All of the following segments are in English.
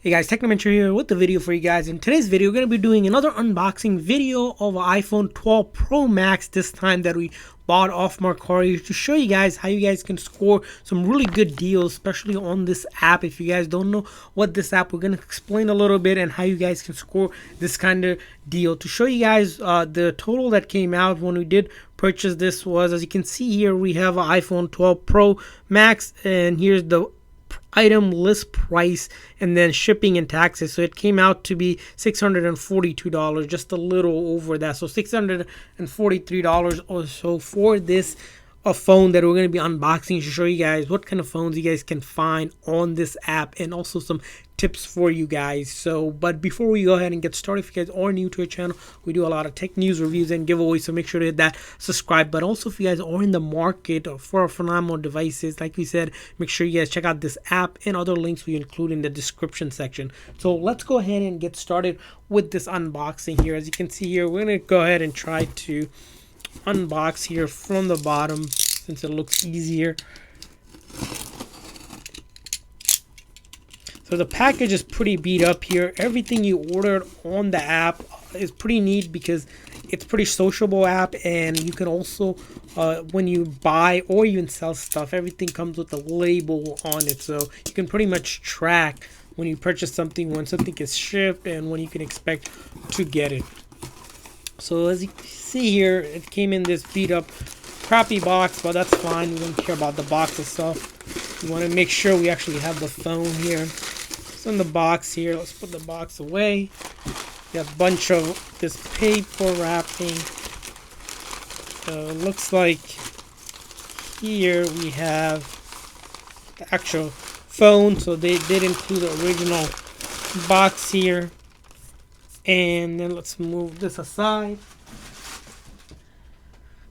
Hey guys, Technomentary here with the video for you guys. In today's video, we're going to be doing another unboxing video of an iPhone 12 Pro Max, this time that we bought off Mercari, to show you guys how you guys can score some really good deals, especially on this app. If you guys don't know what this app, we're going to explain a little bit and how you guys can score this kind of deal. To show you guys the total that came out when we did purchase this was, as you can see here, we have an iPhone 12 Pro Max, and here's the item list price and then shipping and taxes. So it came out to be $642, just a little over that, so $643 or so for this a phone that we're going to be unboxing, to show you guys what kind of phones you guys can find on this app and also some tips for you guys. So but before we go ahead and get started, if you guys are new to our channel, we do a lot of tech news, reviews, and giveaways, so make sure to hit that subscribe. But also, if you guys are in the market for phenomenal devices, like we said, make sure you guys check out this app, and other links we include in the description section. So let's go ahead and get started with this unboxing here. As you can see here, we're going to go ahead and try to unbox here from the bottom since it looks easier. So the package is pretty beat up here. Everything you ordered on the app is pretty neat because it's pretty sociable app, and you can also when you buy or even sell stuff, everything comes with a label on it, so you can pretty much track when you purchase something, when something is shipped, and when you can expect to get it. So as you see here, it came in this beat up crappy box, but that's fine. We don't care about the box itself. We want to make sure we actually have the phone here. So in the box here, let's put the box away. We have a bunch of this paper wrapping. Looks like here we have the actual phone, so they did include the original box here. And then let's move this aside.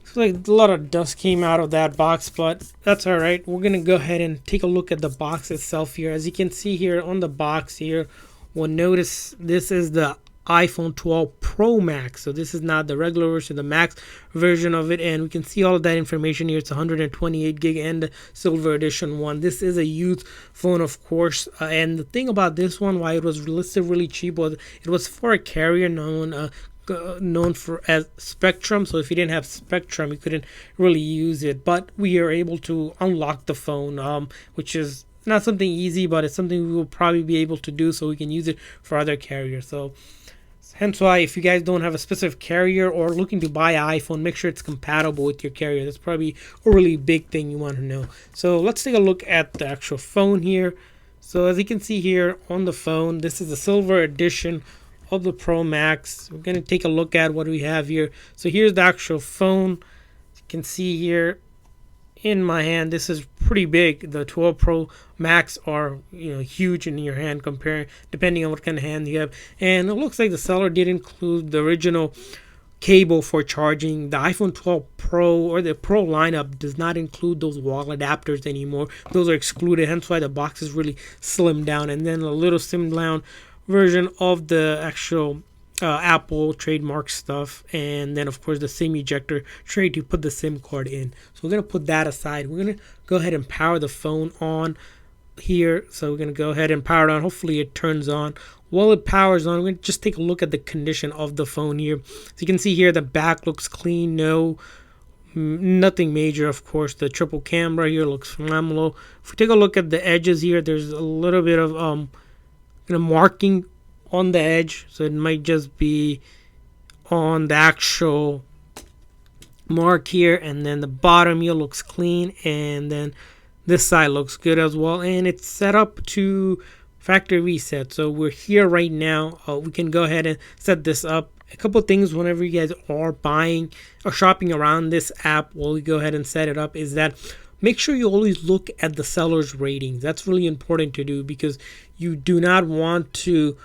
Looks like a lot of dust came out of that box, but that's all right. We're gonna go ahead and take a look at the box itself here. As you can see here on the box here, we'll notice this is the iPhone 12 Pro Max. So this is not the regular version, the Max version of it, and we can see all of that information here. It's 128 gig and the silver edition one. This is a used phone, of course, and the thing about this one, why it was listed really cheap, was it was for a carrier known for as Spectrum. So if you didn't have Spectrum, you couldn't really use it, but we are able to unlock the phone, which is not something easy, but it's something we will probably be able to do, so we can use it for other carriers. So hence why, if you guys don't have a specific carrier or looking to buy an iPhone, make sure it's compatible with your carrier. That's probably a really big thing you want to know. So let's take a look at the actual phone here. So as you can see here on the phone, this is the silver edition of the Pro Max. We're going to take a look at what we have here. So here's the actual phone. You can see here in my hand, this is pretty big. The 12 Pro Max are, huge in your hand, depending on what kind of hand you have. And it looks like the seller did include the original cable for charging. The iPhone 12 Pro or the Pro lineup does not include those wall adapters anymore. Those are excluded, hence why the box is really slimmed down. And then a little slimmed down version of the actual Apple trademark stuff, and then of course the SIM ejector tray to put the SIM card in. So we're going to put that aside. We're going to go ahead and power the phone on here. So we're going to go ahead and power it on. Hopefully it turns on. While it powers on, we're going to just take a look at the condition of the phone here. So you can see here the back looks clean, nothing major. Of course the triple camera here looks phenomenal. If we take a look at the edges here, there's a little bit of marking on the edge, so it might just be on the actual mark here. And then the bottom here looks clean, and then this side looks good as well, and it's set up to factory reset. So we're here right now. We can go ahead and set this up. A couple things whenever you guys are buying or shopping around this app while we go ahead and set it up is that make sure you always look at the seller's ratings. That's really important to do, because you do not want to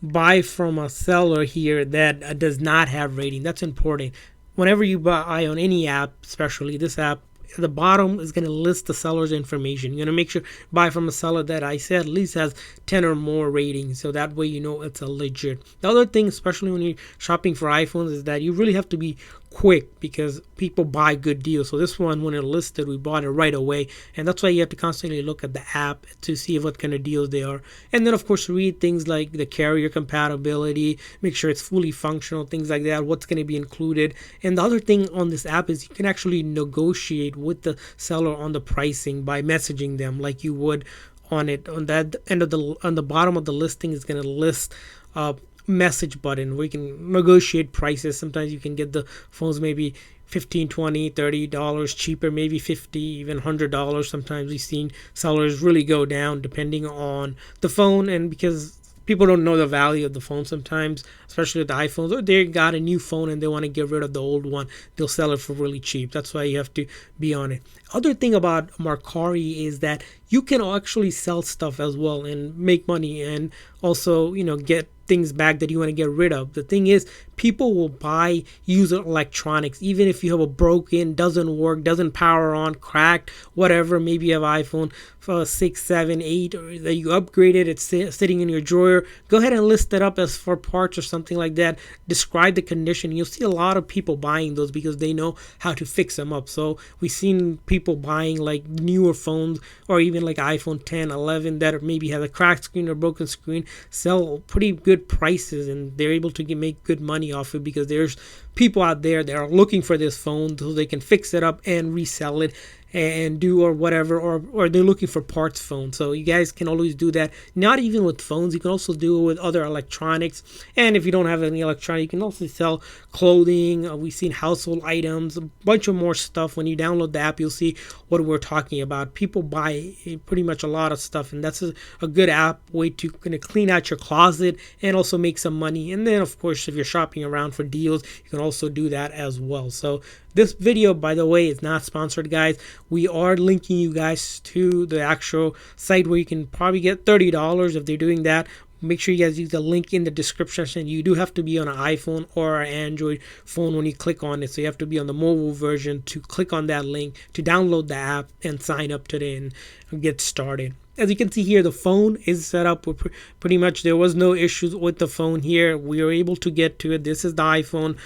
buy from a seller here that does not have rating. That's important. Whenever you buy on any app, especially this app, at the bottom is going to list the seller's information. You're going to make sure buy from a seller that I said at least has 10 or more ratings, so that way you know it's a legit. The other thing, especially when you're shopping for iPhones, is that you really have to be quick because people buy good deals. So this one, when it listed, we bought it right away, and that's why you have to constantly look at the app to see what kind of deals they are. And then of course read things like the carrier compatibility, make sure it's fully functional, things like that, what's going to be included. And the other thing on this app is you can actually negotiate with the seller on the pricing by messaging them like you would on it. On that end of on the bottom of the listing is going to list message button where you can negotiate prices. Sometimes you can get the phones maybe $15, $20, $30 cheaper, maybe $50, even $100. Sometimes we've seen sellers really go down depending on the phone, and because people don't know the value of the phone sometimes, especially with the iPhones, or they got a new phone and they want to get rid of the old one, they'll sell it for really cheap. That's why you have to be on it. Other thing about Mercari is that you can actually sell stuff as well and make money, and also, get things back that you want to get rid of. The thing is, people will buy user electronics even if you have a broken, doesn't work, doesn't power on, cracked, whatever. Maybe you have iPhone 6, 7, 8, or that you upgraded, it's sitting in your drawer. Go ahead and list it up as for parts or something like that. Describe the condition. You'll see a lot of people buying those because they know how to fix them up. So we've seen people buying like newer phones or even like iPhone 10, 11 that maybe has a cracked screen or broken screen, sell pretty good prices, and they're able to make good money off it because there's people out there that are looking for this phone so they can fix it up and resell it and do or whatever, or they're looking for parts phones. So you guys can always do that. Not even with phones, you can also do it with other electronics. And if you don't have any electronics, you can also sell clothing. We've seen household items, a bunch of more stuff. When you download the app, you'll see what we're talking about. People buy pretty much a lot of stuff, and that's a good app way to kind of clean out your closet and also make some money. And then of course, if you're shopping around for deals, you can also do that as well. So this video, by the way, is not sponsored, guys. We are linking you guys to the actual site where you can probably get $30 if they're doing that. Make sure you guys use the link in the description. You do have to be on an iPhone or an Android phone when you click on it. So you have to be on the mobile version to click on that link to download the app and sign up today and get started. As you can see here, the phone is set up. Pretty much there was no issues with the phone here. We were able to get to it. This is the iPhone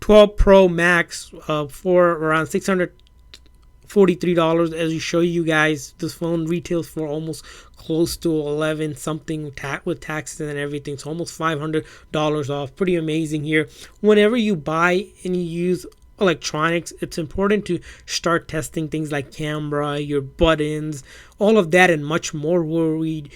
12 Pro Max for around $643. As you show you guys, this phone retails for almost close to 11 something with taxes and everything. So almost $500 off. Pretty amazing here. Whenever you buy and you use electronics, it's important to start testing things like camera, your buttons, all of that and much more, where we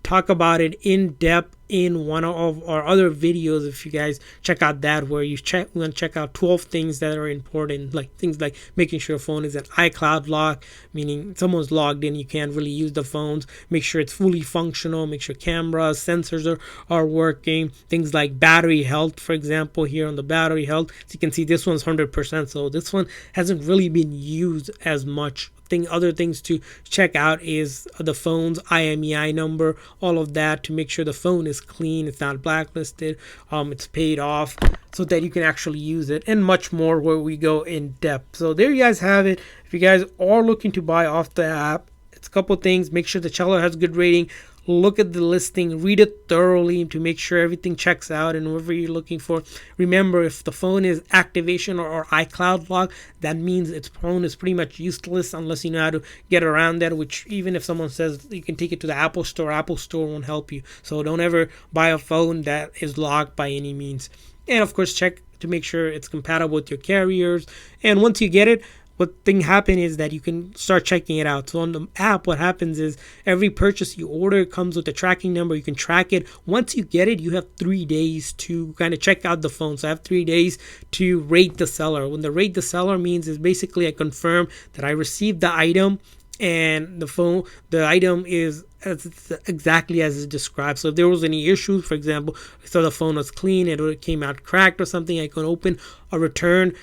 talk about it in depth in one of our other videos. If you guys check out that, where we're going to check out 12 things that are important, like things like making sure your phone is an iCloud lock, meaning someone's logged in, you can't really use the phones. Make sure it's fully functional, make sure cameras, sensors are working. Things like battery health, for example, here on the battery health, so you can see this one's 100%, so this one hasn't really been used as much. Other things to check out is the phone's IMEI number, all of that, to make sure the phone is clean, it's not blacklisted, it's paid off, so that you can actually use it, and much more where we go in depth. So there you guys have it. If you guys are looking to buy off the app, it's a couple things. Make sure the seller has good rating. Look at the listing, read it thoroughly to make sure everything checks out and whatever you're looking for. Remember, if the phone is activation or iCloud lock, that means its phone is pretty much useless unless you know how to get around that, which even if someone says you can take it to the Apple Store won't help you. So don't ever buy a phone that is locked by any means. And of course, check to make sure it's compatible with your carriers. And once you get it, what thing happen is that you can start checking it out. So on the app, what happens is every purchase you order comes with a tracking number. You can track it. Once you get it, you have 3 days to kind of check out the phone. So I have 3 days to rate the seller. When the rate the seller means is basically I confirm that I received the item and the item is exactly as it's described. So if there was any issues, for example, I saw the phone was clean, it came out cracked or something, I can open a return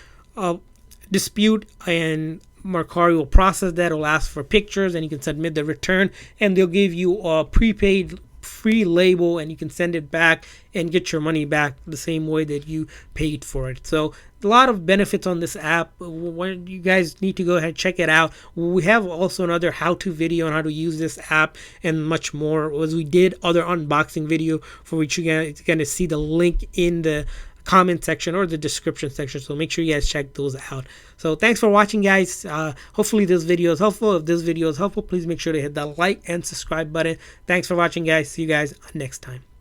dispute, and Mercari will process that. It will ask for pictures, and you can submit the return, and they'll give you a prepaid free label, and you can send it back and get your money back the same way that you paid for it. So a lot of benefits on this app. You guys need to go ahead and check it out. We have also another how-to video on how to use this app and much more, as we did other unboxing video, for which you guys are going to see the link in the comment section or the description section, so make sure you guys check those out. So thanks for watching, guys. Hopefully this video is helpful. If this video is helpful, please make sure to hit that like and subscribe button. Thanks for watching, guys. See you guys next time.